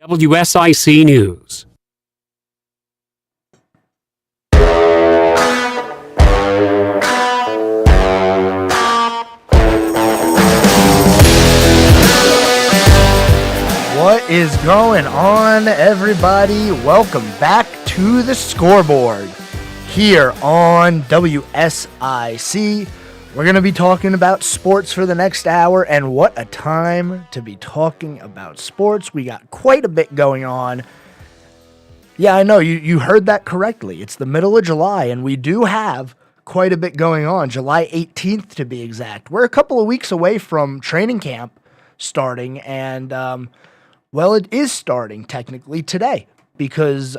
WSIC News. What is going on, everybody? Welcome back to the Scoreboard here on WSIC. We're going to be talking about sports for the next hour, and what a time to be talking about sports. We got quite a bit going on. Yeah, I know, you heard that correctly. It's the middle of July, and we do have quite a bit going on. July 18th, to be exact. We're a couple of weeks away from training camp starting, and, well, it is starting technically today, because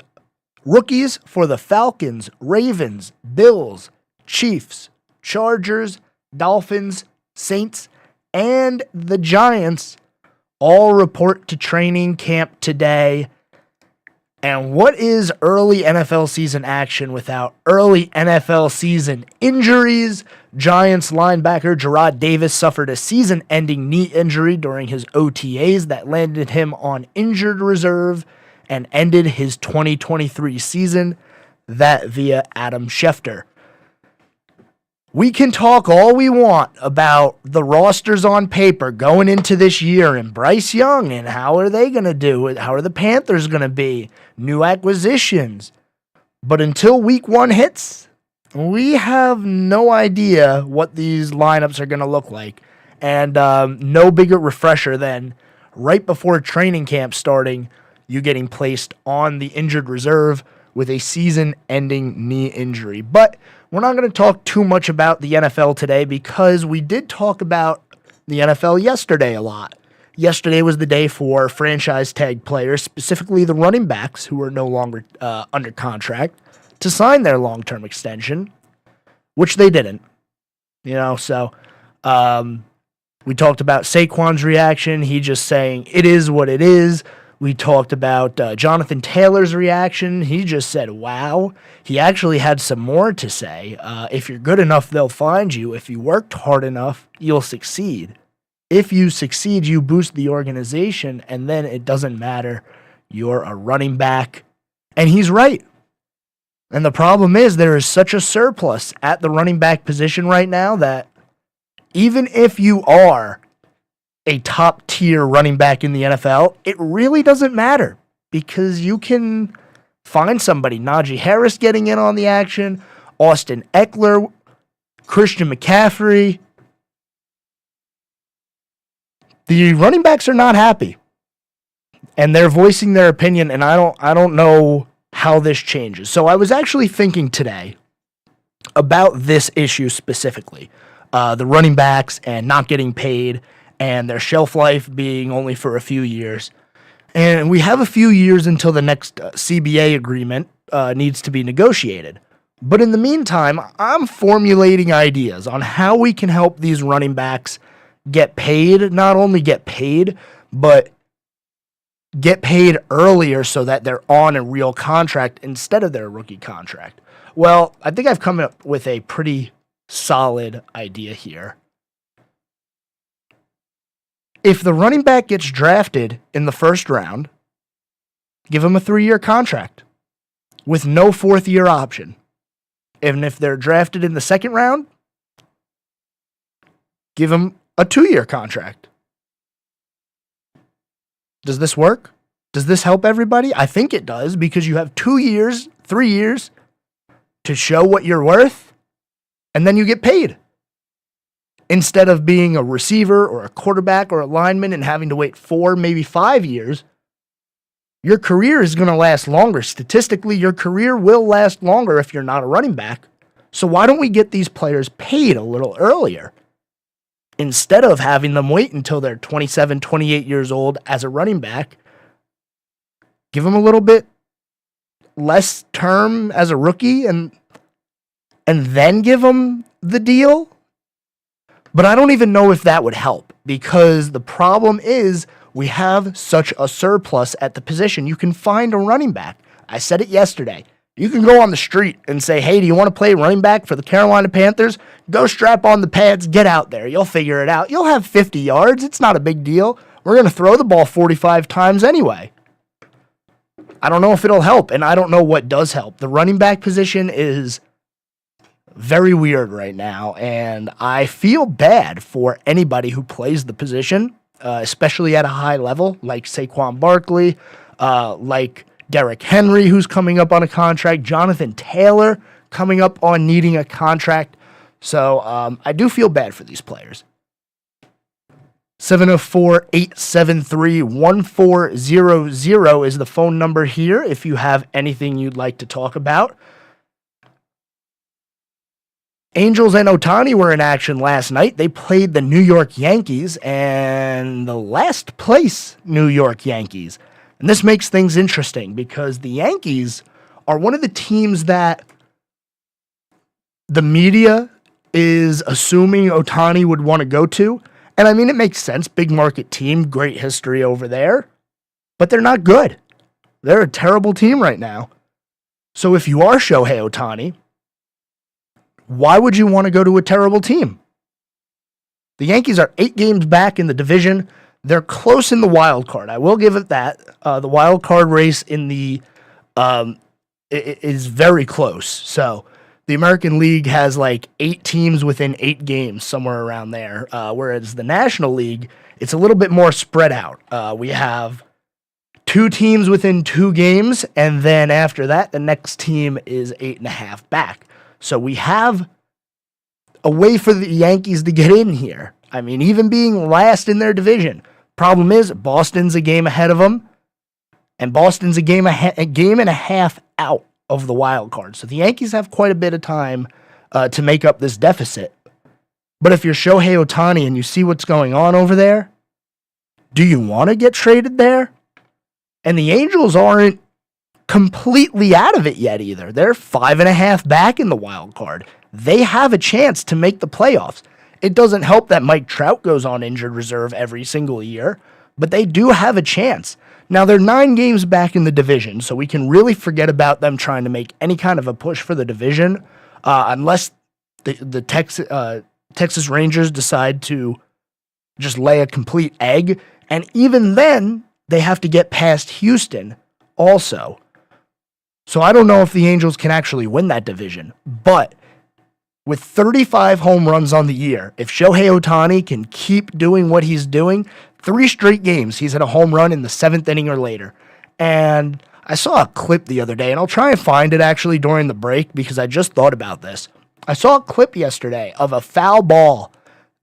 rookies for the Falcons, Ravens, Bills, Chiefs, Chargers, Dolphins, Saints, and the Giants all report to training camp today. And what is early NFL season action without early NFL season injuries? Giants linebacker Jarrad Davis suffered a season-ending knee injury during his OTAs that landed him on injured reserve and ended his 2023 season. That via Adam Schefter. We can talk all we want about the rosters on paper going into this year and Bryce Young and how are they going to do it? How are the Panthers going to be? New acquisitions. But until week one hits, we have no idea what these lineups are going to look like. And no bigger refresher than right before training camp starting, you getting placed on the injured reserve with a season-ending knee injury. But we're not going to talk too much about the NFL today because we did talk about the NFL yesterday a lot. Yesterday was the day for franchise tag players, specifically the running backs who are no longer under contract, to sign their long-term extension, which they didn't. So we talked about Saquon's reaction. He just saying, it is what it is. We talked about Jonathan Taylor's reaction. He just said, wow. He actually had some more to say. If you're good enough, they'll find you. If you worked hard enough, you'll succeed. If you succeed, you boost the organization, and then it doesn't matter. You're a running back. And he's right. And the problem is there is such a surplus at the running back position right now that even if you are a top-tier running back in the NFL, it really doesn't matter because you can find somebody. Najee Harris getting in on the action, Austin Eckler, Christian McCaffrey. The running backs are not happy, and they're voicing their opinion, and I don't know how this changes. So I was actually thinking today about this issue specifically, the running backs and not getting paid, and their shelf life being only for a few years. And we have a few years until the next CBA agreement needs to be negotiated. But in the meantime, I'm formulating ideas on how we can help these running backs get paid, not only get paid, but get paid earlier so that they're on a real contract instead of their rookie contract. Well, I think I've come up with a pretty solid idea here. If the running back gets drafted in the first round, give him a 3-year contract with no 4th-year option. And if they're drafted in the second round, give him a 2-year contract. Does this work? Does this help everybody? I think it does because you have 2 years, 3 years to show what you're worth, and then you get paid. Instead of being a receiver or a quarterback or a lineman and having to wait 4, maybe 5 years, your career is going to last longer. Statistically, your career will last longer if you're not a running back. So why don't we get these players paid a little earlier? Instead of having them wait until they're 27, 28 years old as a running back, give them a little bit less term as a rookie and then give them the deal. But I don't even know if that would help because the problem is we have such a surplus at the position. You can find a running back. I said it yesterday. You can go on the street and say, hey, do you want to play running back for the Carolina Panthers? Go strap on the pads, get out there. You'll figure it out. You'll have 50 yards. It's not a big deal. We're going to throw the ball 45 times anyway. I don't know if it'll help, and I don't know what does help. The running back position is very weird right now, and I feel bad for anybody who plays the position, especially at a high level, like Saquon Barkley, like Derrick Henry, who's coming up on a contract, Jonathan Taylor coming up on needing a contract. So I do feel bad for these players. 704-873-1400 is the phone number here if you have anything you'd like to talk about. Angels and Ohtani were in action last night. They played the New York Yankees and the last place New York Yankees. And this makes things interesting because the Yankees are one of the teams that the media is assuming Ohtani would want to go to. And I mean, it makes sense. Big market team, great history over there. But they're not good. They're a terrible team right now. So if you are Shohei Ohtani, why would you want to go to a terrible team? The Yankees are 8 games back in the division. They're close in the wild card. I will give it that. The wild card race in the is very close. So the American League has like 8 teams within 8 games, somewhere around there. Whereas the National League, it's a little bit more spread out. We have 2 teams within 2 games, and then after that, the next team is 8.5 back. So we have a way for the Yankees to get in here. I mean, even being last in their division. Problem is, Boston's a game ahead of them, and Boston's a game and a half out of the wild card. So the Yankees have quite a bit of time to make up this deficit. But if you're Shohei Ohtani and you see what's going on over there, do you want to get traded there? And the Angels aren't completely out of it yet either. They're 5.5 back in the wild card. They have a chance to make the playoffs. It doesn't help that Mike Trout goes on injured reserve every single year, but they do have a chance. Now, they're 9 games back in the division, so we can really forget about them trying to make any kind of a push for the division unless the Texas Rangers decide to just lay a complete egg. And even then, they have to get past Houston also. So I don't know if the Angels can actually win that division. But with 35 home runs on the year, if Shohei Ohtani can keep doing what he's doing, 3 straight games, he's hit a home run in the 7th inning or later. And I saw a clip the other day, and I'll try and find it actually during the break because I just thought about this. I saw a clip yesterday of a foul ball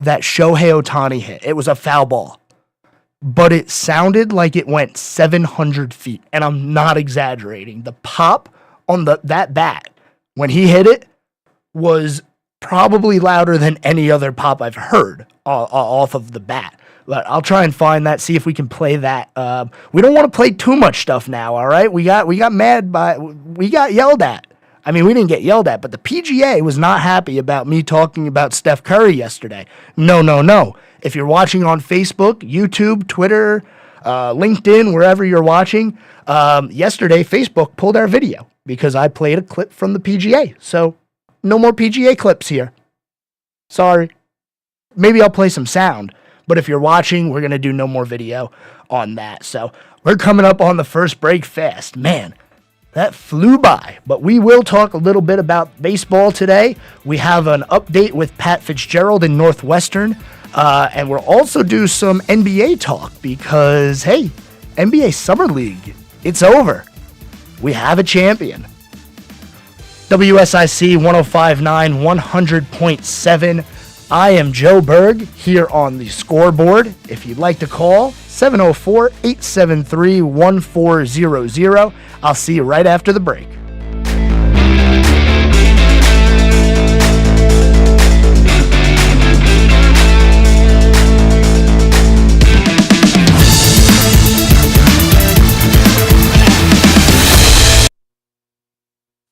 that Shohei Ohtani hit. It was a foul ball, but it sounded like it went 700 feet, and I'm not exaggerating. The pop on that bat when he hit it was probably louder than any other pop I've heard off of the bat. But I'll try and find that, see if we can play that. We don't want to play too much stuff now, all right? We got yelled at. I mean, we didn't get yelled at, but the PGA was not happy about me talking about Steph Curry yesterday. No. If you're watching on Facebook, YouTube, Twitter, LinkedIn, wherever you're watching, yesterday Facebook pulled our video because I played a clip from the PGA. So no more PGA clips here. Sorry. Maybe I'll play some sound. But if you're watching, we're going to do no more video on that. So we're coming up on the first break fast. Man, that flew by. But we will talk a little bit about baseball today. We have an update with Pat Fitzgerald in Northwestern. And we'll also do some NBA talk because, hey, NBA Summer League, it's over. We have a champion. WSIC 105.9, 100.7. I am Joe Berg here on the Scoreboard. If you'd like to call, 704-873-1400. I'll see you right after the break.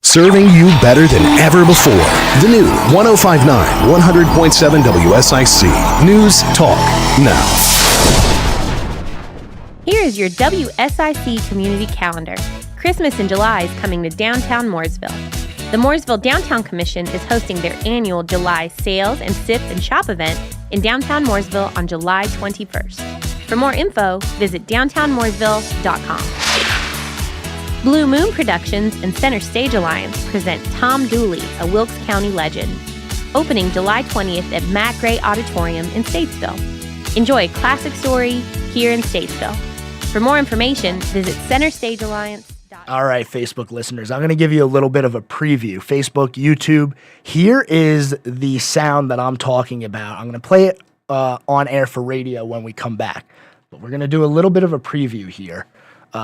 Serving you better than ever before. The new 105.9, 100.7 WSIC. News Talk Now. Here is your WSIC community calendar. Christmas in July is coming to downtown Mooresville. The Mooresville Downtown Commission is hosting their annual July Sales and Sip and Shop event in downtown Mooresville on July 21st. For more info, visit downtownmooresville.com. Blue Moon Productions and Center Stage Alliance present Tom Dooley, a Wilkes County legend. Opening July 20th at Matt Gray Auditorium in Statesville. Enjoy a classic story here in Statesville. For more information, visit centerstagealliance.com. All right, Facebook listeners, I'm going to give you a little bit of a preview. Facebook, YouTube, here is the sound that I'm talking about. I'm going to play it on air for radio when we come back. But we're going to do a little bit of a preview here.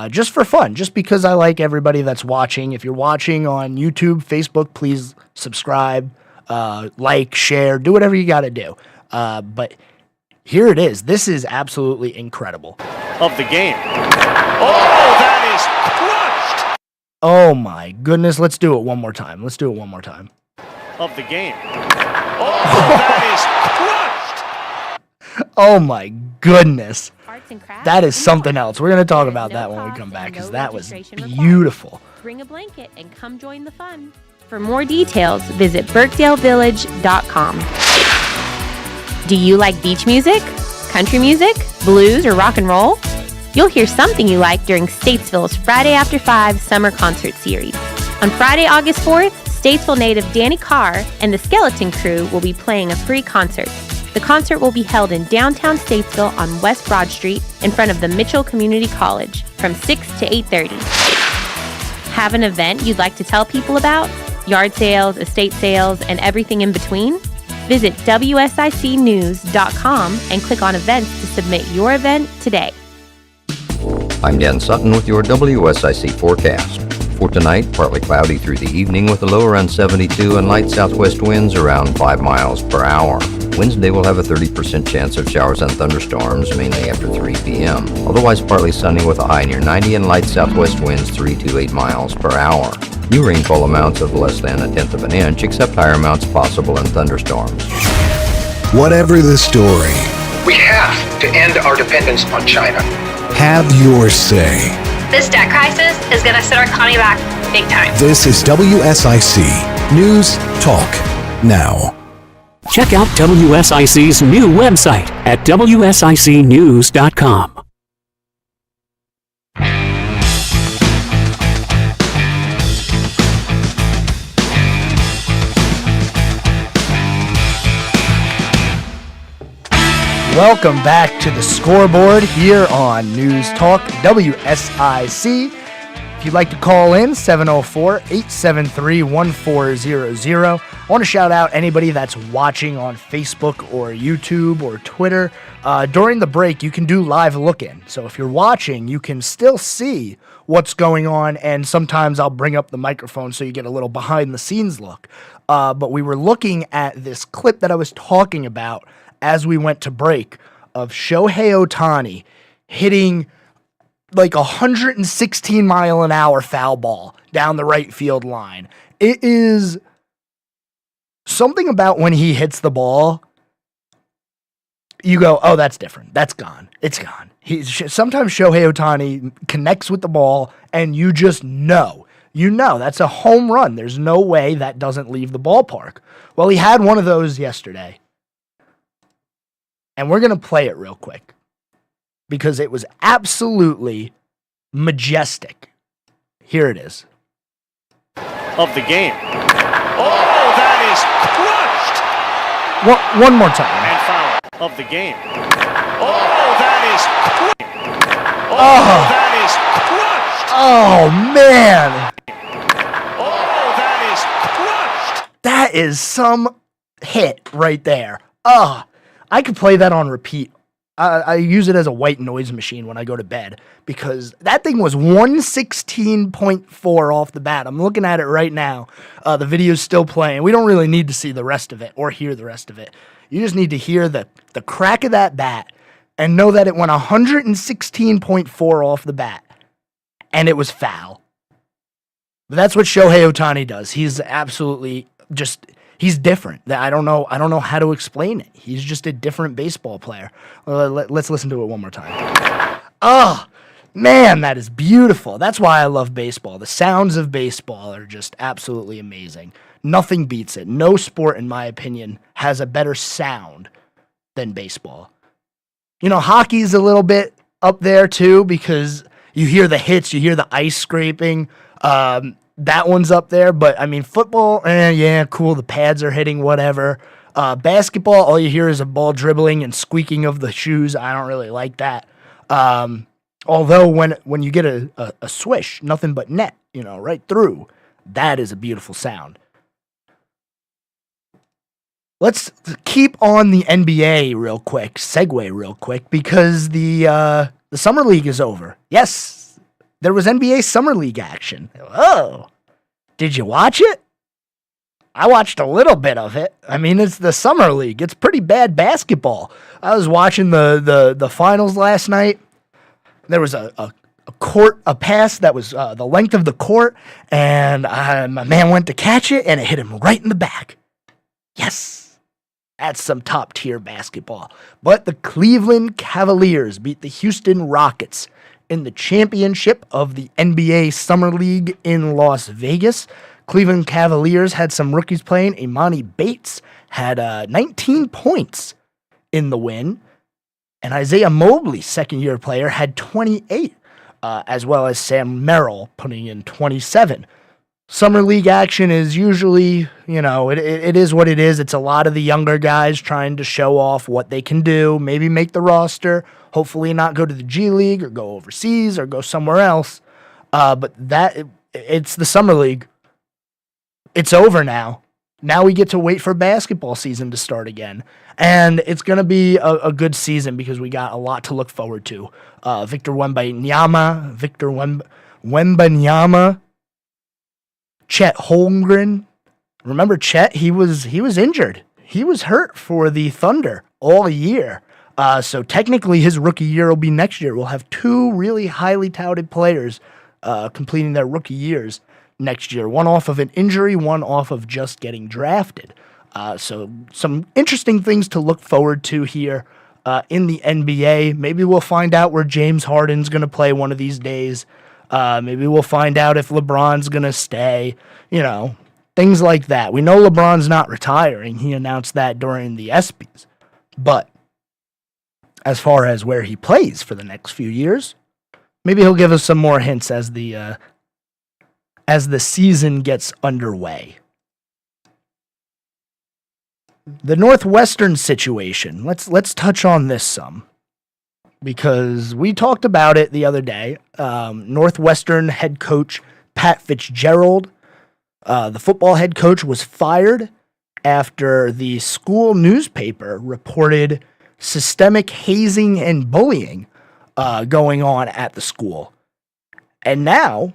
Just for fun, just because I like everybody that's watching. If you're watching on YouTube, Facebook, please subscribe, like, share, do whatever you got to do. But here it is. This is absolutely incredible. Of the game. Oh, that is crushed! Oh my goodness. Let's do it one more time. Of the game. Oh, that is crushed! Oh my goodness. Arts and crafts That is and something more. else. We're going to talk There's about no that when we cost come back and because no that was registration required. beautiful. Bring a blanket and come join the fun. For more details, visit birkdalevillage.com. Do you like beach music, country music, blues, or rock and roll? You'll hear something you like during Statesville's Friday After 5 Summer Concert Series. On Friday, August 4th, Statesville native Danny Carr and the Skeleton Crew will be playing a free concert. The concert will be held in downtown Statesville on West Broad Street in front of the Mitchell Community College from 6 to 8:30. Have an event you'd like to tell people about? Yard sales, estate sales, and everything in between? Visit WSICnews.com and click on events to submit your event today. I'm Dan Sutton with your WSIC forecast. For tonight, partly cloudy through the evening with a low around 72 and light southwest winds around 5 miles per hour. Wednesday will have a 30% chance of showers and thunderstorms, mainly after 3 p.m. Otherwise partly sunny with a high near 90 and light southwest winds 3 to 8 miles per hour. New rainfall amounts of less than 1/10 of an inch, except higher amounts possible in thunderstorms. Whatever the story, We have to end our dependence on China. have your say. This debt crisis is going to set our economy back big time. This is WSIC News Talk Now. Check out WSIC's new website at WSICnews.com. Welcome back to the Scoreboard here on News Talk WSIC. If you'd like to call in, 704-873-1400. I want to shout out anybody that's watching on Facebook or YouTube or Twitter. During the break, you can do live look-in. So if you're watching, you can still see what's going on, and sometimes I'll bring up the microphone so you get a little behind-the-scenes look. But we were looking at this clip that I was talking about as we went to break of Shohei Ohtani hitting like 116 mile an hour foul ball down the right field line. It is something about when he hits the ball, you go, oh, that's different. That's gone. It's gone. Sometimes Shohei Ohtani connects with the ball and you just know. You know, that's a home run. There's no way that doesn't leave the ballpark. Well, he had one of those yesterday. And we're going to play it real quick because it was absolutely majestic. Here it is. Of the game. Oh, that is crushed! One more time. And foul of the game. Oh, that is crushed! Oh. That is crushed! Oh, man. Oh, that is crushed! That is some hit right there. I could play that on repeat. I use it as a white noise machine when I go to bed because that thing was 116.4 off the bat. I'm looking at it right now. The video's still playing. We don't really need to see the rest of it or hear the rest of it. You just need to hear the crack of that bat and know that it went 116.4 off the bat and it was foul. But that's what Shohei Ohtani does. He's absolutely just... He's different. I don't know how to explain it. He's just a different baseball player. Let's listen to it one more time. Oh, man, that is beautiful. That's why I love baseball. The sounds of baseball are just absolutely amazing. Nothing beats it. No sport, in my opinion, has a better sound than baseball. You know, hockey's a little bit up there too because You hear the hits, you hear the ice scraping. That one's up there, but I mean, football, yeah, cool. The pads are hitting, whatever. Basketball, all you hear is a ball dribbling and squeaking of the shoes. I don't really like that. Although when you get a swish, nothing but net, right through, that is a beautiful sound. Let's keep on the NBA real quick, segue real quick, because the Summer League is over. Yes, there was NBA Summer League action. Oh, did you watch it? I watched a little bit of it. I mean, it's the Summer League. It's pretty bad basketball. I was watching the finals last night. There was a pass that was the length of the court, and my man went to catch it, and it hit him right in the back. Yes, that's some top-tier basketball. But the Cleveland Cavaliers beat the Houston Rockets in the championship of the NBA Summer League in Las Vegas. Cleveland Cavaliers had some rookies playing. Imani Bates had 19 points in the win. And Isaiah Mobley, second-year player, had 28, as well as Sam Merrill putting in 27. Summer League action is usually, it is what it is. It's a lot of the younger guys trying to show off what they can do, maybe make the roster, hopefully not go to the G League or go overseas or go somewhere else. But it's the Summer League. It's over now. Now we get to wait for basketball season to start again. And it's going to be a good season because we got a lot to look forward to. Victor Wembanyama, Chet Holmgren. Remember Chet? He was injured. He was hurt for the Thunder all year. So technically his rookie year will be next year. We'll have two really highly touted players completing their rookie years next year. One off of an injury, one off of just getting drafted. So some interesting things to look forward to here in the NBA. Maybe we'll find out where James Harden's going to play one of these days. Maybe we'll find out if LeBron's going to stay, things like that. We know LeBron's not retiring. He announced that during the ESPYs. But as far as where he plays for the next few years, maybe he'll give us some more hints as the season gets underway. The Northwestern situation. Let's touch on this some, because we talked about it the other day. Northwestern head coach Pat Fitzgerald, the football head coach, was fired after the school newspaper reported systemic hazing and bullying going on at the school. And now,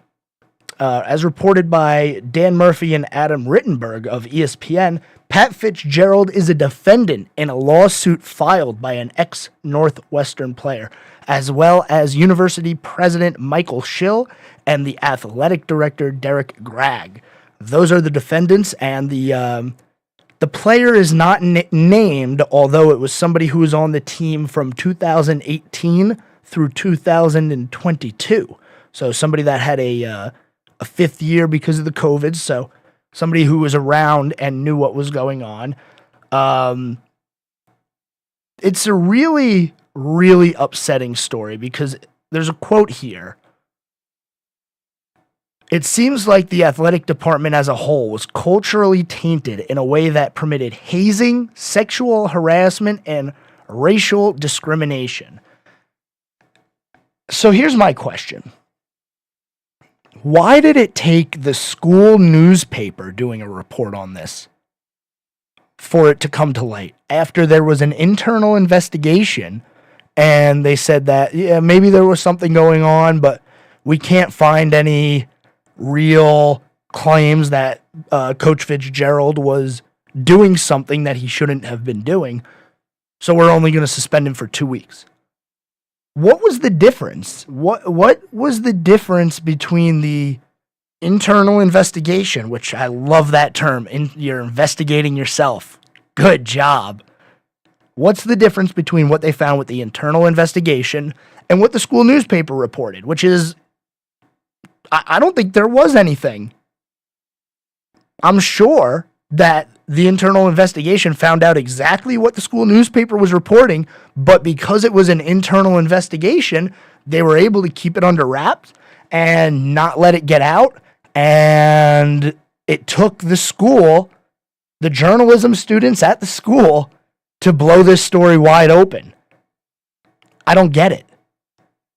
as reported by Dan Murphy and Adam Rittenberg of ESPN, Pat Fitzgerald is a defendant in a lawsuit filed by an ex-Northwestern player, as well as University President Michael Schill and the athletic director Derek Gragg. Those are the defendants, and the player is not named, although it was somebody who was on the team from 2018 through 2022. So somebody that had a fifth year because of the COVID, so somebody who was around and knew what was going on. It's a really, really upsetting story because there's a quote here. It seems like the athletic department as a whole was culturally tainted in a way that permitted hazing, sexual harassment, and racial discrimination. So here's my question. Why did it take the school newspaper doing a report on this for it to come to light after there was an internal investigation and they said that, yeah, maybe there was something going on, but we can't find any real claims that Coach Fitzgerald was doing something that he shouldn't have been doing, so we're only going to suspend him for 2 weeks? What was the difference? What was the difference between the internal investigation, which I love that term, you're investigating yourself. Good job. What's the difference between what they found with the internal investigation and what the school newspaper reported, which is, I don't think there was anything. I'm sure that the internal investigation found out exactly what the school newspaper was reporting, but because it was an internal investigation, they were able to keep it under wraps and not let it get out. And it took the school, the journalism students at the school, to blow this story wide open. I don't get it.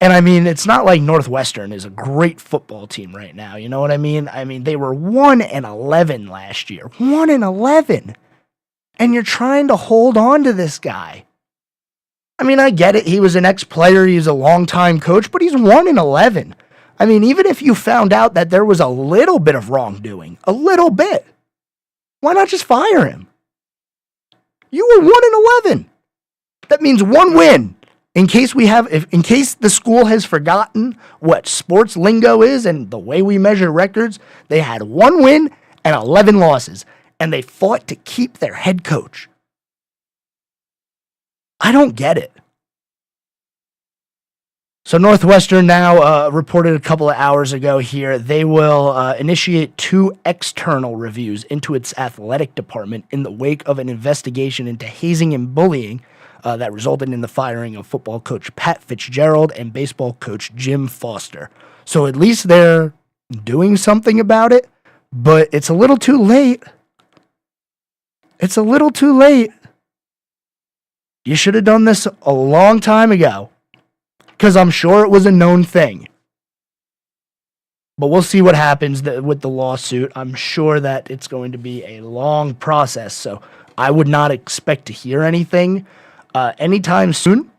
And I mean, it's not like Northwestern is a great football team right now. You know what I mean? I mean, they were 1-11 last year. 1-11. And you're trying to hold on to this guy. I mean, I get it. He was an ex-player. He's a longtime coach, but he's 1-11. I mean, even if you found out that there was a little bit of wrongdoing, a little bit, why not just fire him? You were 1-11. That means one win. In case the school has forgotten what sports lingo is and the way we measure records, they had 1 win and 11 losses, and they fought to keep their head coach. I don't get it. So Northwestern now reported a couple of hours ago here, they will initiate 2 external reviews into its athletic department in the wake of an investigation into hazing and bullying that resulted in the firing of football coach Pat Fitzgerald and baseball coach Jim Foster. So at least they're doing something about it, but it's a little too late. It's a little too late. You should have done this a long time ago, because I'm sure it was a known thing. But we'll see what happens with the lawsuit. I'm sure that it's going to be a long process, so I would not expect to hear anything anytime soon.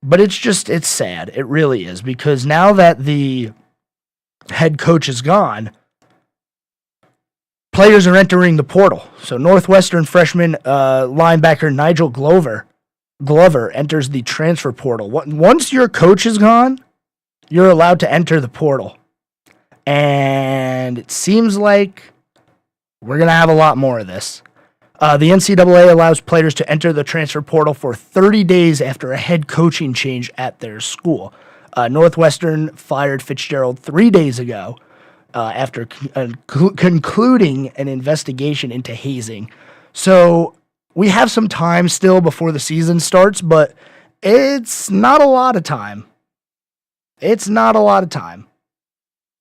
But it's sad. It really is, because now that the head coach is gone, players are entering the portal. So Northwestern freshman linebacker Nigel Glover enters the transfer portal. Once your coach is gone, you're allowed to enter the portal. And it seems like we're going to have a lot more of this. The NCAA allows players to enter the transfer portal for 30 days after a head coaching change at their school. Northwestern fired Fitzgerald 3 days ago after concluding an investigation into hazing. So we have some time still before the season starts, but it's not a lot of time. It's not a lot of time.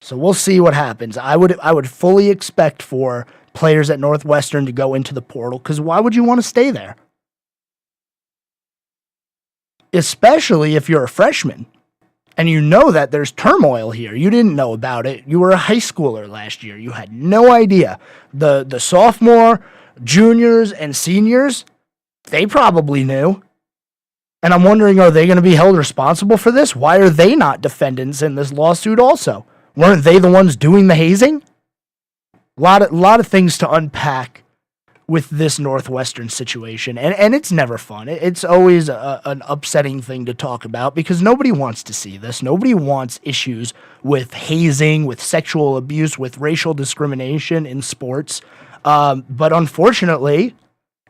So we'll see what happens. I would fully expect for players at Northwestern to go into the portal, because why would you want to stay there? Especially if you're a freshman and you know that there's turmoil here. You didn't know about it. You were a high schooler last year. You had no idea. The sophomore, juniors, and seniors, they probably knew. And I'm wondering, are they going to be held responsible for this? Why are they not defendants in this lawsuit also? Weren't they the ones doing the hazing? A lot of things to unpack with this Northwestern situation, and it's never fun. It's always an upsetting thing to talk about, because nobody wants to see this. Nobody wants issues with hazing, with sexual abuse, with racial discrimination in sports. But unfortunately,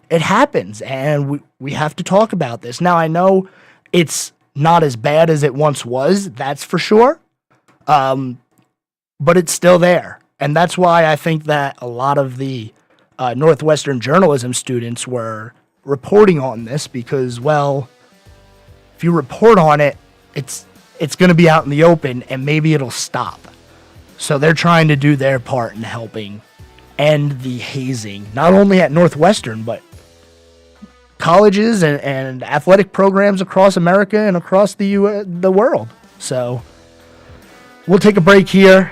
it happens, and we have to talk about this. Now, I know it's not as bad as it once was, that's for sure, but it's still there. And that's why I think that a lot of the Northwestern journalism students were reporting on this, because, well, if you report on it, it's going to be out in the open, and maybe it'll stop. So they're trying to do their part in helping end the hazing, not only at Northwestern, but colleges and athletic programs across America and across the world. So we'll take a break here.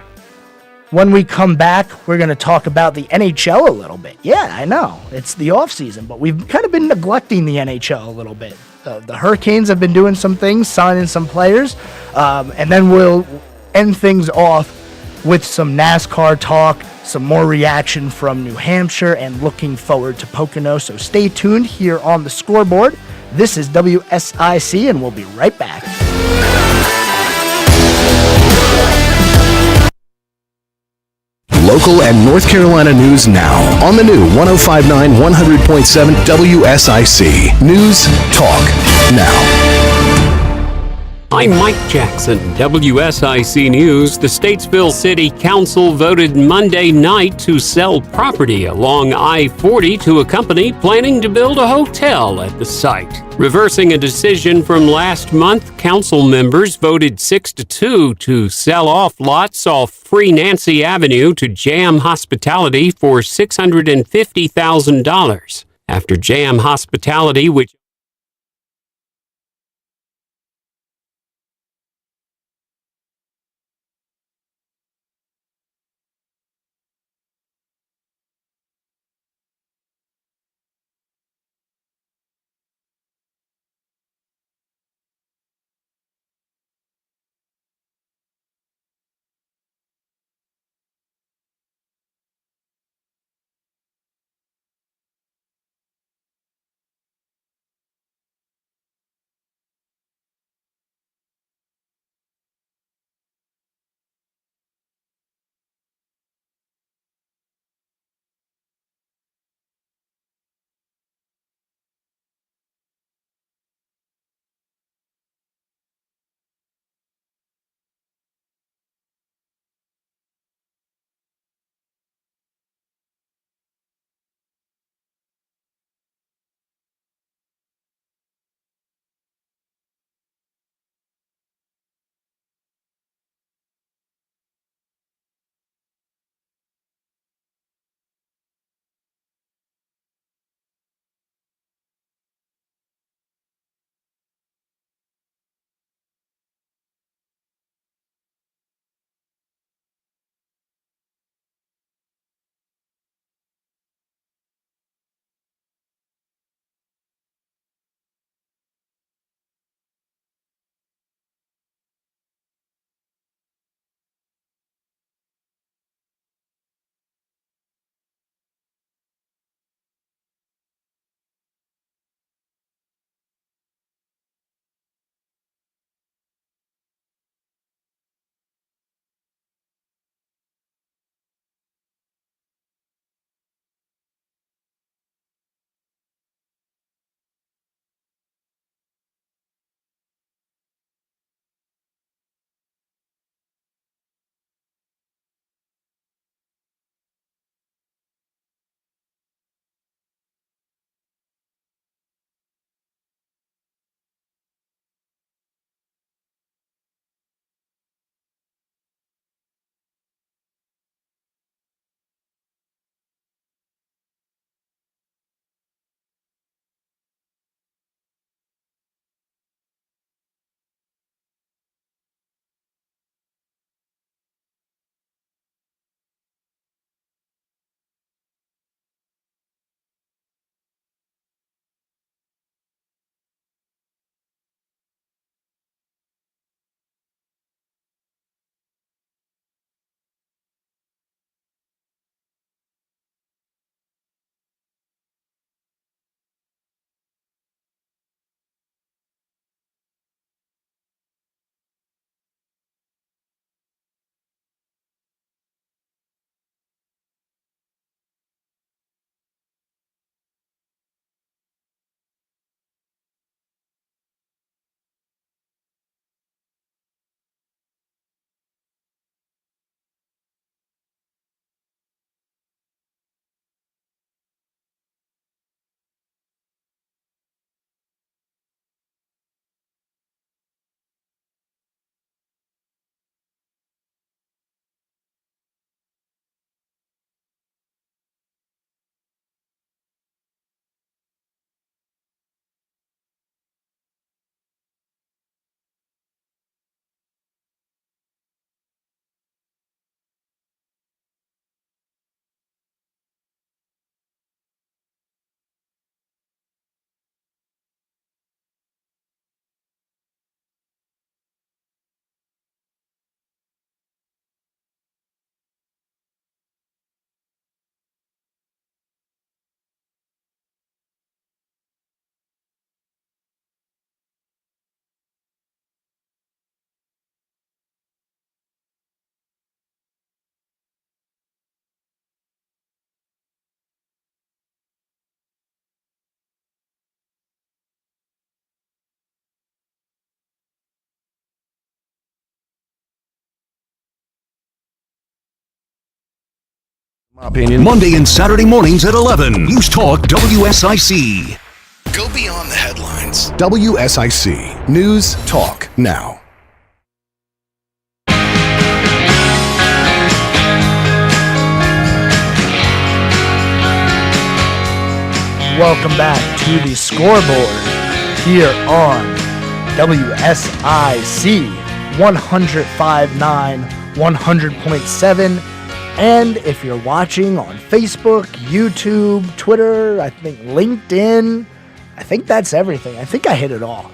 When we come back, we're going to talk about the NHL a little bit. Yeah, I know. It's the off season, but we've kind of been neglecting the NHL a little bit. The Hurricanes have been doing some things, signing some players, and then we'll end things off with some NASCAR talk, some more reaction from New Hampshire, and looking forward to Pocono. So stay tuned here on the Scoreboard. This is WSIC, and we'll be right back. Local and North Carolina news now on the new 105.9 100.7 WSIC. News Talk Now. I'm Mike Jackson, WSIC News. The Statesville City Council voted Monday night to sell property along I-40 to a company planning to build a hotel at the site. Reversing a decision from last month, council members voted 6-2 to sell off lots off Free Nancy Avenue to Jam Hospitality for $650,000. After Jam Hospitality, which Opinion. Monday and Saturday mornings at 11. News Talk WSIC. Go beyond the headlines. WSIC. News Talk Now. Welcome back to the Scoreboard here on WSIC 105.9, 100.7. And if you're watching on Facebook, YouTube, Twitter, I think LinkedIn, I think that's everything. I think I hit it all.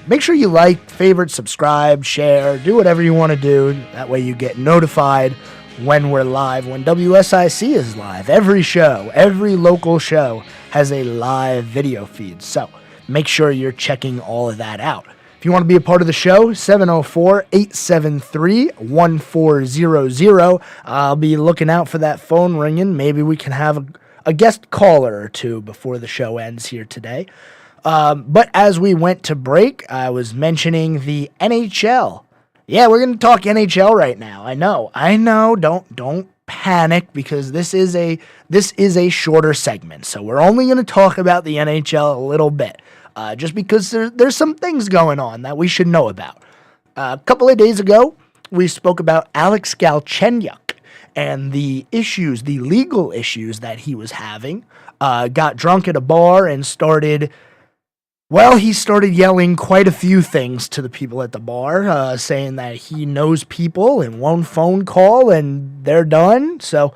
Make sure you like, favorite, subscribe, share, do whatever you want to do. That way you get notified when we're live, when WSIC is live. Every show, every local show has a live video feed. So make sure you're checking all of that out. If you want to be a part of the show, 704-873-1400. I'll be looking out for that phone ringing. Maybe we can have a guest caller or two before the show ends here today. But as we went to break, I was mentioning the NHL. Yeah, we're going to talk NHL right now. I know. Don't panic, because this is a shorter segment. So we're only going to talk about the NHL a little bit. Just because there's some things going on that we should know about. A couple of days ago, we spoke about Alex Galchenyuk and the legal issues that he was having. Got drunk at a bar and started yelling quite a few things to the people at the bar, saying that he knows people in one phone call and they're done. So,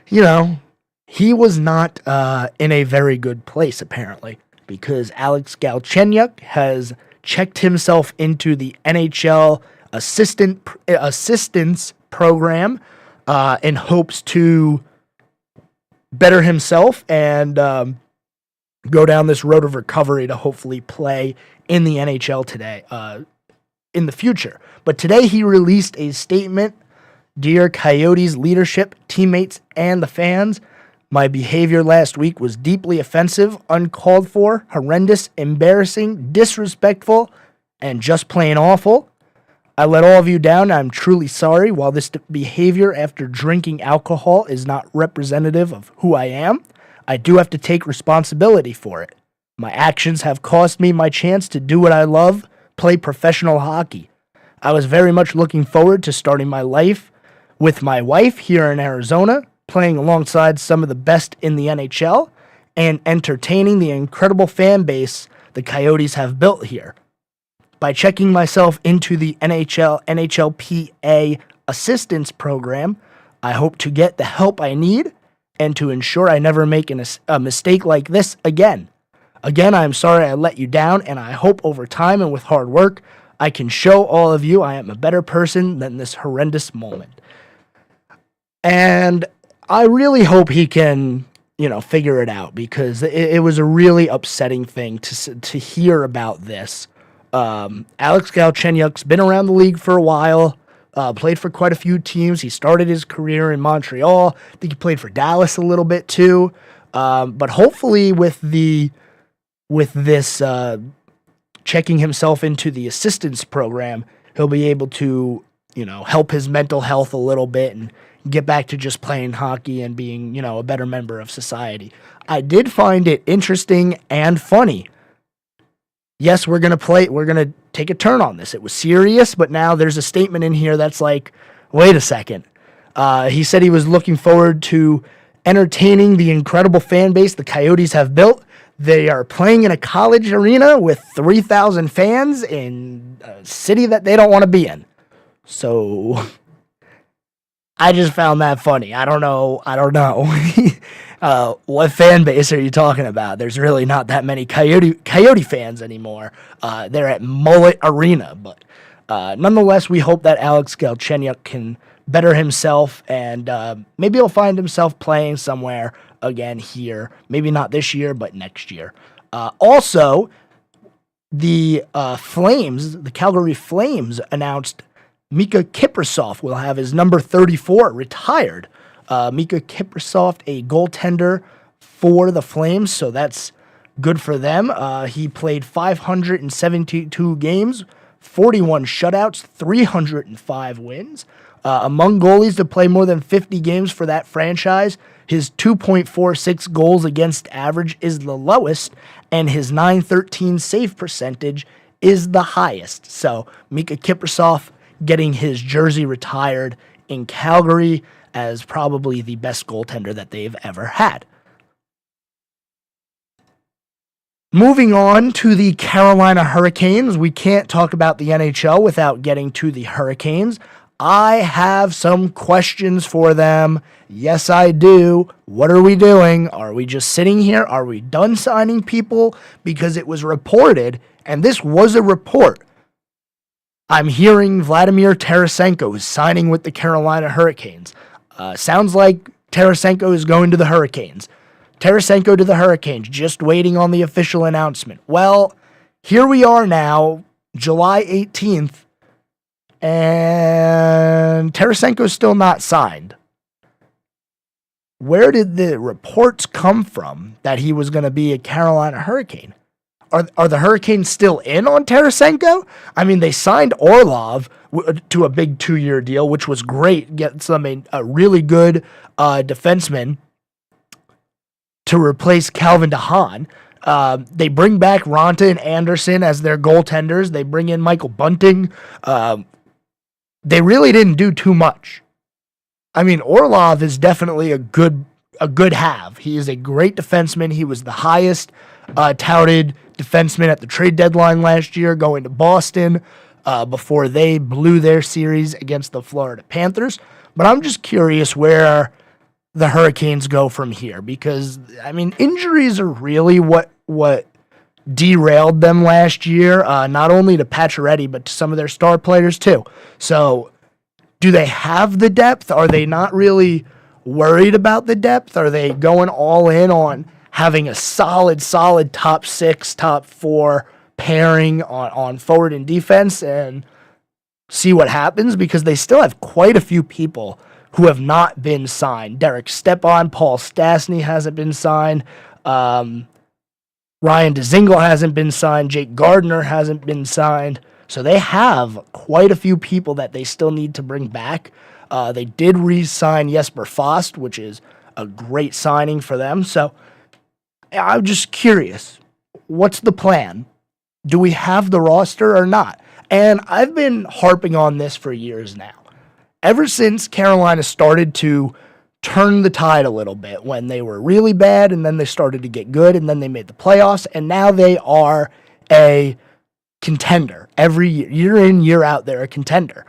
he was not in a very good place, apparently, because Alex Galchenyuk has checked himself into the NHL assistance program in hopes to better himself and go down this road of recovery to hopefully play in the NHL today, in the future. But today he released a statement. Dear Coyotes leadership, teammates, and the fans, my behavior last week was deeply offensive, uncalled for, horrendous, embarrassing, disrespectful, and just plain awful. I let all of you down. I'm truly sorry. While this behavior after drinking alcohol is not representative of who I am, I do have to take responsibility for it. My actions have cost me my chance to do what I love, play professional hockey. I was very much looking forward to starting my life with my wife here in Arizona, playing alongside some of the best in the NHL, and entertaining the incredible fan base the Coyotes have built here. By checking myself into the NHLPA assistance program, I hope to get the help I need and to ensure I never make a mistake like this again. Again, I'm sorry I let you down, and I hope over time and with hard work, I can show all of you I am a better person than this horrendous moment. And I really hope he can, figure it out, because it was a really upsetting thing to hear about this. Alex Galchenyuk's been around the league for a while, played for quite a few teams. He started his career in Montreal. I think he played for Dallas a little bit too. But hopefully with this checking himself into the assistance program, he'll be able to, help his mental health a little bit and get back to just playing hockey and being, a better member of society. I did find it interesting and funny. Yes, we're going to take a turn on this. It was serious, but now there's a statement in here that's like, wait a second. He said he was looking forward to entertaining the incredible fan base the Coyotes have built. They are playing in a college arena with 3,000 fans in a city that they don't want to be in. So I just found that funny. I don't know. What fan base are you talking about? There's really not that many Coyote fans anymore. They're at Mullet Arena. But nonetheless, we hope that Alex Galchenyuk can better himself, and maybe he'll find himself playing somewhere again here. Maybe not this year, but next year. Also, the Calgary Flames announced Mika Kiprasov will have his number 34 retired. Mika Kiprasov, a goaltender for the Flames, so that's good for them. He played 572 games 41 shutouts, 305 wins. Among goalies to play more than 50 games for that franchise, his 2.46 goals against average is the lowest, and his .913 save percentage is the highest. So Mika Kiprasov getting his jersey retired in Calgary as probably the best goaltender that they've ever had. Moving on to the Carolina Hurricanes, we can't talk about the NHL without getting to the Hurricanes. I have some questions for them. Yes, I do. What are we doing? Are we just sitting here? Are we done signing people? Because it was reported, and this was a report. I'm hearing Vladimir Tarasenko is signing with the Carolina Hurricanes. Sounds like Tarasenko is going to the Hurricanes. Tarasenko to the Hurricanes, just waiting on the official announcement. Well, here we are now, July 18th, and Tarasenko's still not signed. Where did the reports come from that he was going to be a Carolina Hurricane? Are the Hurricanes still in on Tarasenko? I mean, they signed Orlov to a big 2-year deal, which was great. Get a really good defenseman to replace Calvin DeHaan. They bring back Ronta and Anderson as their goaltenders. They bring in Michael Bunting. They really didn't do too much. I mean, Orlov is definitely a good have. He is a great defenseman. He was the highest touted defenseman at the trade deadline last year, going to Boston before they blew their series against the Florida Panthers. But I'm just curious where the Hurricanes go from here, because, I mean, injuries are really what derailed them last year, not only to Pacioretty, but to some of their star players too. So do they have the depth? Are they not really worried about the depth? Are they going all in on having a solid top 6, top 4 pairing on forward and defense and see what happens? Because they still have quite a few people who have not been signed. Derek Stepan, Paul Stastny hasn't been signed. Ryan Dzingel hasn't been signed. Jake Gardner hasn't been signed. So they have quite a few people that they still need to bring back. They did re-sign Jesper Fast, which is a great signing for them. So I'm just curious, what's the plan? Do we have the roster or not? And I've been harping on this for years now. Ever since Carolina started to turn the tide a little bit, when they were really bad and then they started to get good and then they made the playoffs, and now they are a contender. Every year in, year out, they're a contender.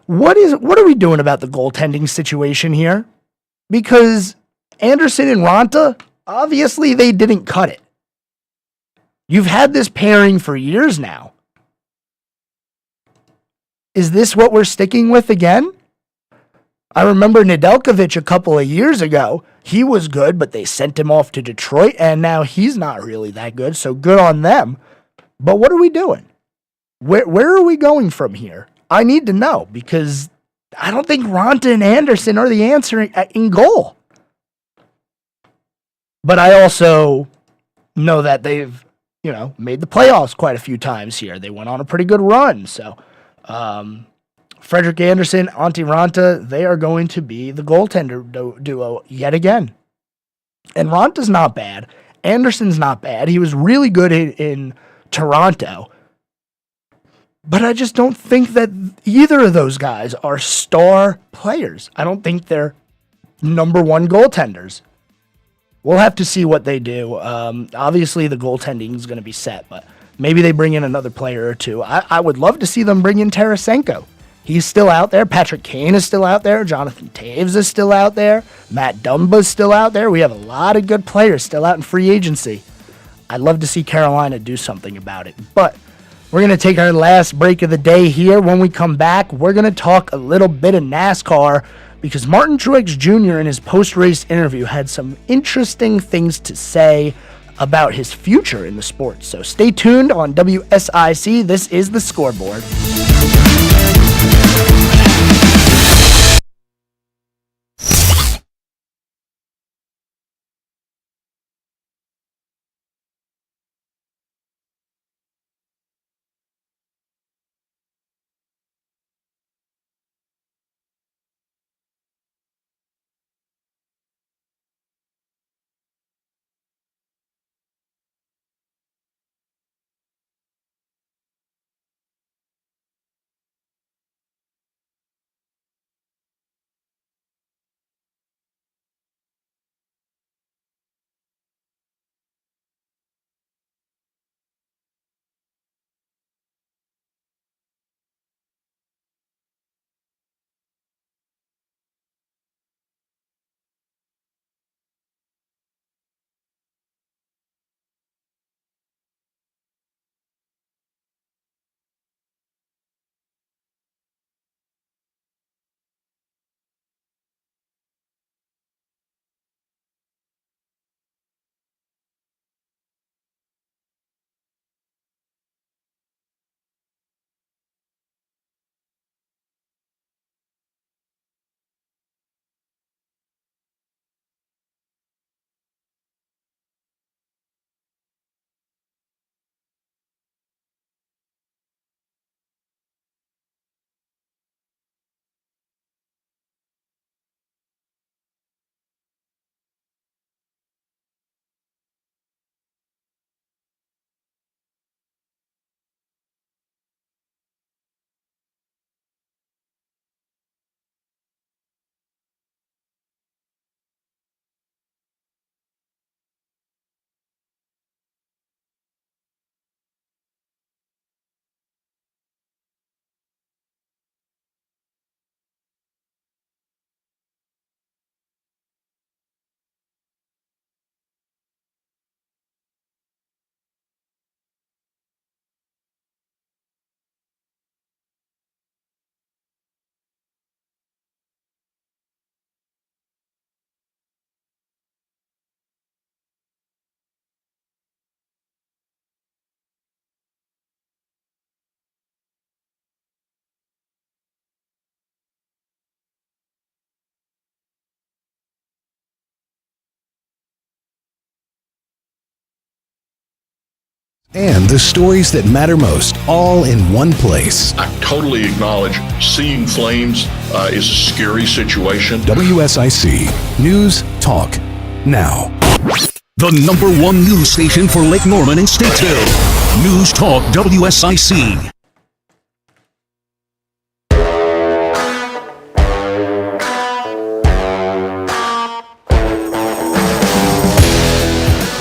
What are we doing about the goaltending situation here? Because Anderson and Ronta, obviously they didn't cut it. You've had this pairing for years now. Is this what we're sticking with again? I remember Nedeljkovic a couple of years ago. He was good, but they sent him off to Detroit, and now he's not really that good, so good on them. But what are we doing? Where are we going from here? I need to know, because I don't think Ronta and Anderson are the answer in goal. But I also know that they've, made the playoffs quite a few times here. They went on a pretty good run, so Frederik Andersen, Antti Ronta, they are going to be the goaltender duo yet again. And Ronta's not bad. Anderson's not bad. He was really good in Toronto. But I just don't think that either of those guys are star players. I don't think they're number one goaltenders. We'll have to see what they do. Obviously, the goaltending is going to be set, but maybe they bring in another player or two. I would love to see them bring in Tarasenko. He's still out there. Patrick Kane is still out there. Jonathan Taves is still out there. Matt Dumba's still out there. We have a lot of good players still out in free agency. I'd love to see Carolina do something about it. But we're going to take our last break of the day here. When we come back, we're going to talk a little bit of NASCAR, because Martin Truex Jr. in his post-race interview had some interesting things to say about his future in the sport. So stay tuned on WSIC. This is The Scoreboard. And the stories that matter most, all in one place. I totally acknowledge seeing flames is a scary situation. WSIC News Talk Now. The #1 news station for Lake Norman and Statesville. News Talk WSIC.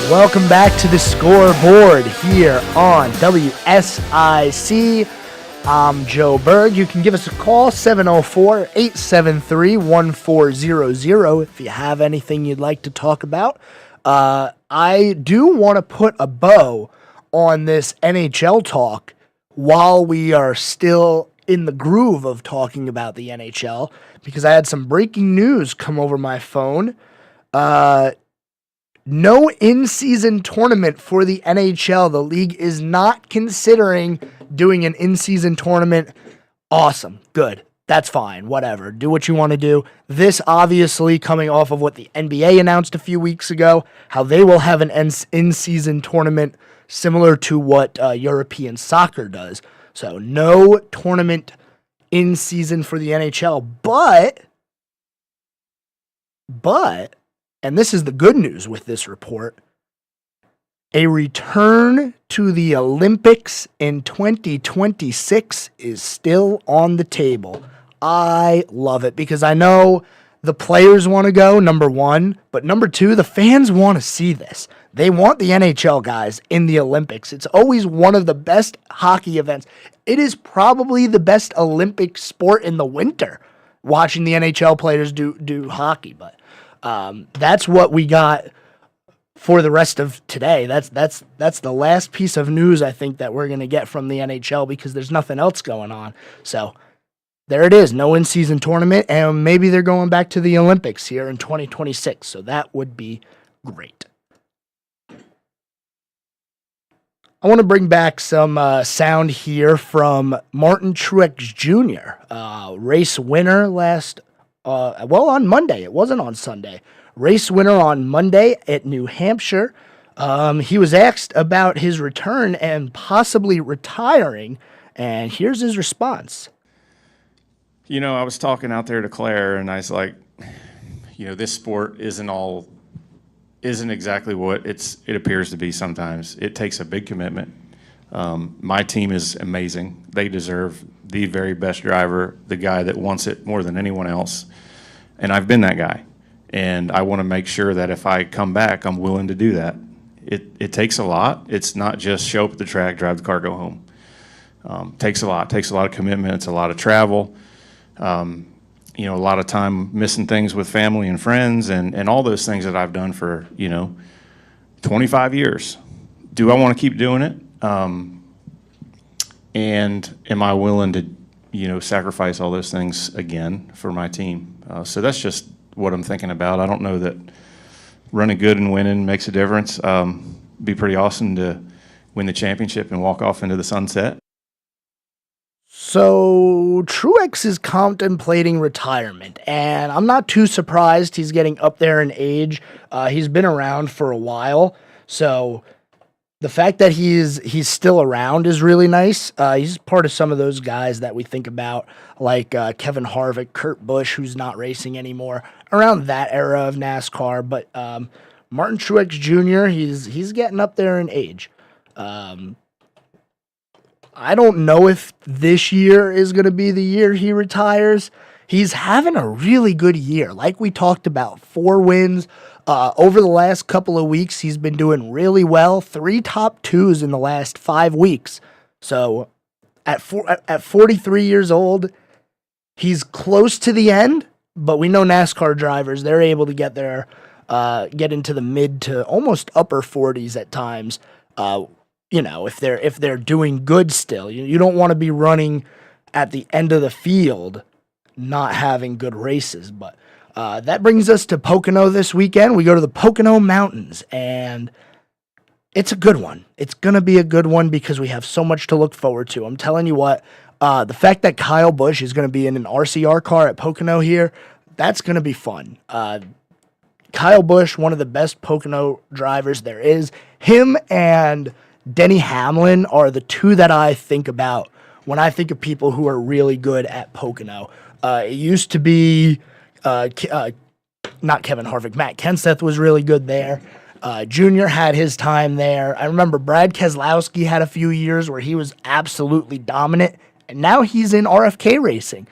Welcome back to the Scoreboard here on WSIC. I'm Joe Berg. You can give us a call, 704-873-1400 if you have anything you'd like to talk about. I do want to put a bow on this NHL talk while we are still in the groove of talking about the NHL, because I had some breaking news come over my phone. No in-season tournament for the NHL. The league is not considering doing an in-season tournament. Awesome. Good. That's fine. Whatever. Do what you want to do. This obviously coming off of what the NBA announced a few weeks ago, how they will have an in-season tournament similar to what European soccer does. So no tournament in-season for the NHL. But, and this is the good news with this report, a return to the Olympics in 2026 is still on the table. I love it because I know the players want to go, number one, but number two, the fans want to see this. They want the NHL guys in the Olympics. It's always one of the best hockey events. It is probably the best Olympic sport in the winter, watching the NHL players do hockey, but that's what we got for the rest of today. That's the last piece of news I think that we're going to get from the NHL because there's nothing else going on. So there it is, no in-season tournament, and maybe they're going back to the Olympics here in 2026. So that would be great. I want to bring back some sound here from Martin Truex Jr., race winner on Monday. It wasn't on Sunday. Race winner on Monday at New Hampshire. He was asked about his return and possibly retiring, and here's his response. You know, I was talking out there to Claire, and I was like, you know, this sport isn't exactly what it appears to be sometimes. It takes a big commitment. My team is amazing. They deserve the very best driver, the guy that wants it more than anyone else. And I've been that guy. And I want to make sure that if I come back, I'm willing to do that. It takes a lot. It's not just show up at the track, drive the car, go home. Takes a lot. Takes a lot of commitment. It's a lot of travel. You know, a lot of time missing things with family and friends and all those things that I've done for, 25 years. Do I want to keep doing it? And am I willing to, sacrifice all those things again for my team? So that's just what I'm thinking about. I don't know that running good and winning makes a difference. Be pretty awesome to win the championship and walk off into the sunset. So Truex is contemplating retirement, and I'm not too surprised. He's getting up there in age. He's been around for a while, so the fact that he's still around is really nice. He's part of some of those guys that we think about, like Kevin Harvick, Kurt Busch, who's not racing anymore, around that era of NASCAR. But Martin Truex Jr., he's getting up there in age. I don't know if this year is going to be the year he retires. He's having a really good year. Like we talked about, 4 wins. Over the last couple of weeks, he's been doing really well. 3 top 2s in the last 5 weeks. So at 43 years old, he's close to the end, but we know NASCAR drivers, they're able to get there, get into the mid to almost upper 40s at times. If they're doing good still. You don't want to be running at the end of the field not having good races. But that brings us to Pocono this weekend. We go to the Pocono Mountains, and it's a good one. It's going to be a good one because we have so much to look forward to. I'm telling you what, the fact that Kyle Busch is going to be in an RCR car at Pocono here, that's going to be fun. Kyle Busch, one of the best Pocono drivers there is. Him and Denny Hamlin are the two that I think about when I think of people who are really good at Pocono. It used to be not Kevin Harvick. Matt Kenseth was really good there. Junior had his time there. I remember Brad Keselowski had a few years where he was absolutely dominant, and now he's in RFK racing,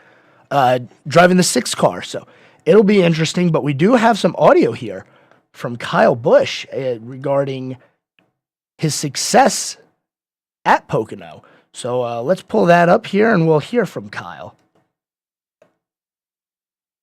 driving the 6 car. So it'll be interesting, but we do have some audio here from Kyle Busch regarding his success at Pocono. So let's pull that up here, and we'll hear from Kyle.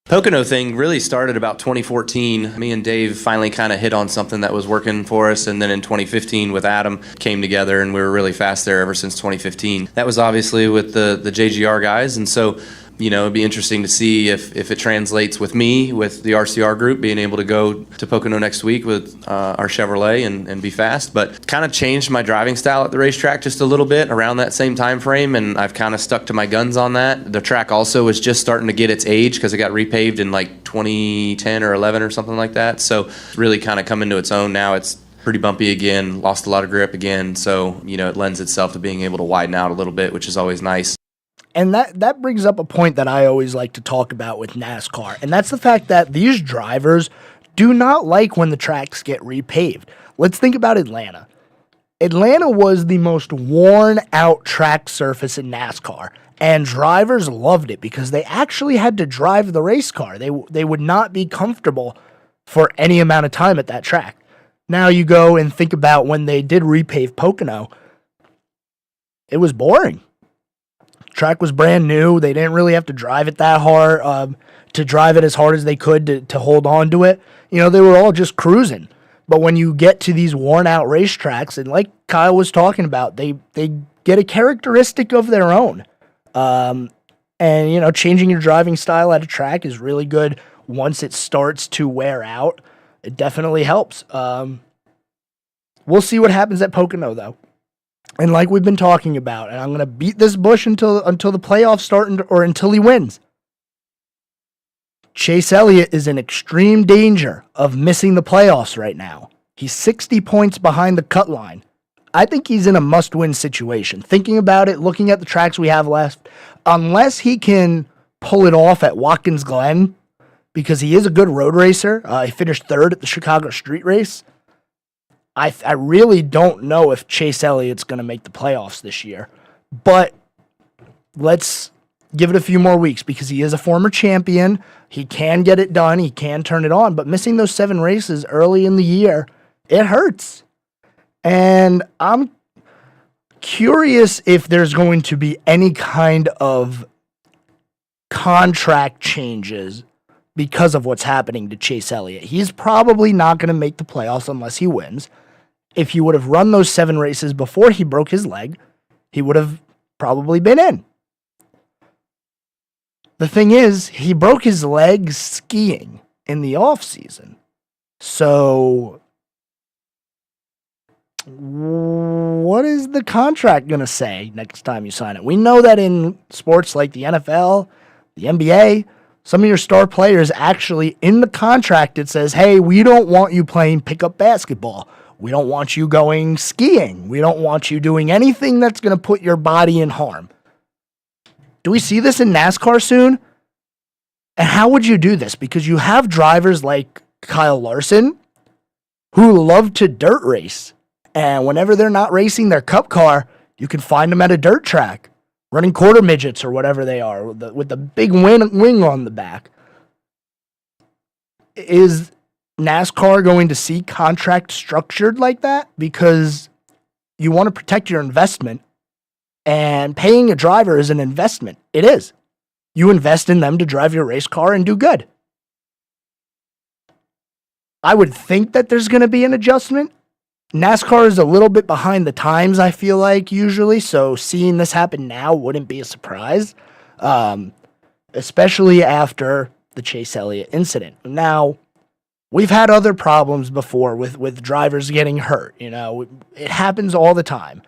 Pocono thing really started about 2014. Me and Dave finally kind of hit on something that was working for us, and then in 2015 with Adam came together, and we were really fast there ever since 2015. That was obviously with the JGR guys, and so it'd be interesting to see if it translates with me, with the RCR group, being able to go to Pocono next week with our Chevrolet and be fast. But kind of changed my driving style at the racetrack just a little bit around that same time frame, and I've kind of stuck to my guns on that. The track also was just starting to get its age because it got repaved in like 2010 or 11 or something like that. So it's really kind of come into its own now. It's pretty bumpy again, lost a lot of grip again. So, it lends itself to being able to widen out a little bit, which is always nice. And that brings up a point that I always like to talk about with NASCAR, and that's the fact that these drivers do not like when the tracks get repaved. Let's think about Atlanta. Atlanta was the most worn-out track surface in NASCAR, and drivers loved it because they actually had to drive the race car. They would not be comfortable for any amount of time at that track. Now you go and think about when they did repave Pocono, it was boring. Track was brand new. They didn't really have to drive it that hard, to drive it as hard as they could to hold on to it. They were all just cruising. But when you get to these worn-out racetracks, and like Kyle was talking about, they get a characteristic of their own. And, changing your driving style at a track is really good once it starts to wear out. It definitely helps. We'll see what happens at Pocono, though. And like we've been talking about, and I'm going to beat this Busch until the playoffs start or until he wins. Chase Elliott is in extreme danger of missing the playoffs right now. He's 60 points behind the cut line. I think he's in a must-win situation. Thinking about it, looking at the tracks we have left, unless he can pull it off at Watkins Glen, because he is a good road racer. He finished 3rd at the Chicago Street Race. I really don't know if Chase Elliott's going to make the playoffs this year. But let's give it a few more weeks because he is a former champion. He can get it done. He can turn it on. But missing those 7 races early in the year, it hurts. And I'm curious if there's going to be any kind of contract changes because of what's happening to Chase Elliott. He's probably not going to make the playoffs unless he wins. If he would have run those 7 races before he broke his leg, he would have probably been in. The thing is, he broke his leg skiing in the off season. So what is the contract going to say next time you sign it? We know that in sports like the NFL, the NBA, some of your star players actually in the contract, it says, hey, we don't want you playing pickup basketball. We don't want you going skiing. We don't want you doing anything that's going to put your body in harm. Do we see this in NASCAR soon? And how would you do this? Because you have drivers like Kyle Larson who love to dirt race. And whenever they're not racing their cup car, you can find them at a dirt track, running quarter midgets or whatever they are, with the big wing on the back. Is NASCAR going to see contract structured like that? Because you want to protect your investment, and paying a driver is an investment. It is. You invest in them to drive your race car and do good. I would think that there's going to be an adjustment. NASCAR is a little bit behind the times, I feel like, usually, so seeing this happen now wouldn't be a surprise, especially after the Chase Elliott incident. Now, we've had other problems before with drivers getting hurt. It happens all the time.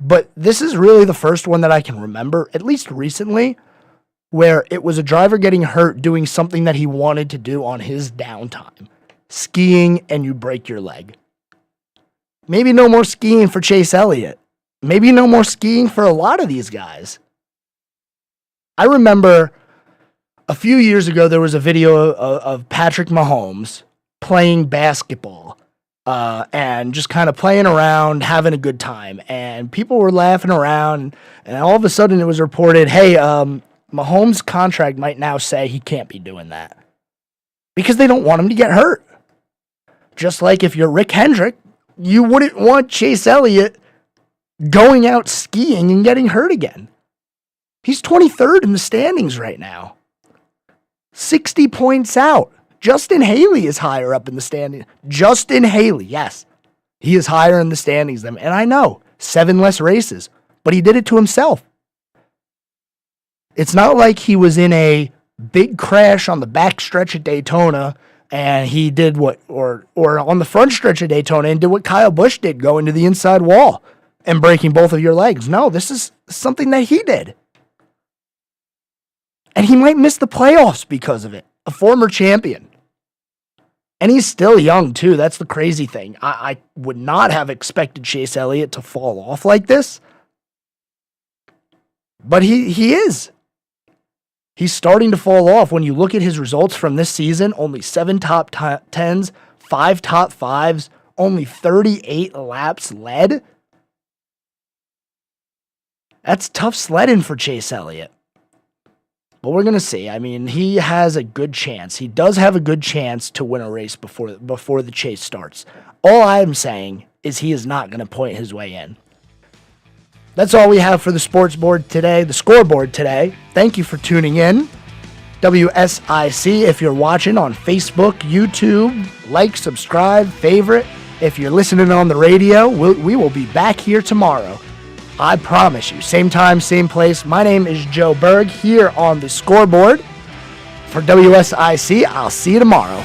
But this is really the first one that I can remember, at least recently, where it was a driver getting hurt doing something that he wanted to do on his downtime. Skiing, and you break your leg. Maybe no more skiing for Chase Elliott. Maybe no more skiing for a lot of these guys. I remember a few years ago, there was a video of Patrick Mahomes playing basketball and just kind of playing around, having a good time. And people were laughing around, and all of a sudden it was reported, hey, Mahomes' contract might now say he can't be doing that because they don't want him to get hurt. Just like if you're Rick Hendrick, you wouldn't want Chase Elliott going out skiing and getting hurt again. He's 23rd in the standings right now. 60 points out. Justin Haley is higher up in the standings. Justin Haley, yes. He is higher in the standings than him. And I know, 7 less races, but he did it to himself. It's not like he was in a big crash on the back stretch at Daytona and he did what, or on the front stretch of Daytona and did what Kyle Busch did, going to the inside wall and breaking both of your legs. No, this is something that he did. And he might miss the playoffs because of it. A former champion. And he's still young, too. That's the crazy thing. I would not have expected Chase Elliott to fall off like this. But he is. He's starting to fall off. When you look at his results from this season, only 7 top 10s, 5 top 5s, only 38 laps led. That's tough sledding for Chase Elliott. But we're going to see. I mean, he has a good chance. He does have a good chance to win a race before the chase starts. All I'm saying is he is not going to point his way in. That's all we have for the Scoreboard today. Thank you for tuning in. WSIC, if you're watching on Facebook, YouTube, like, subscribe, favorite. If you're listening on the radio, we will be back here tomorrow. I promise you. Same time, same place. My name is Joe Berg here on the Scoreboard. For WSIC, I'll see you tomorrow.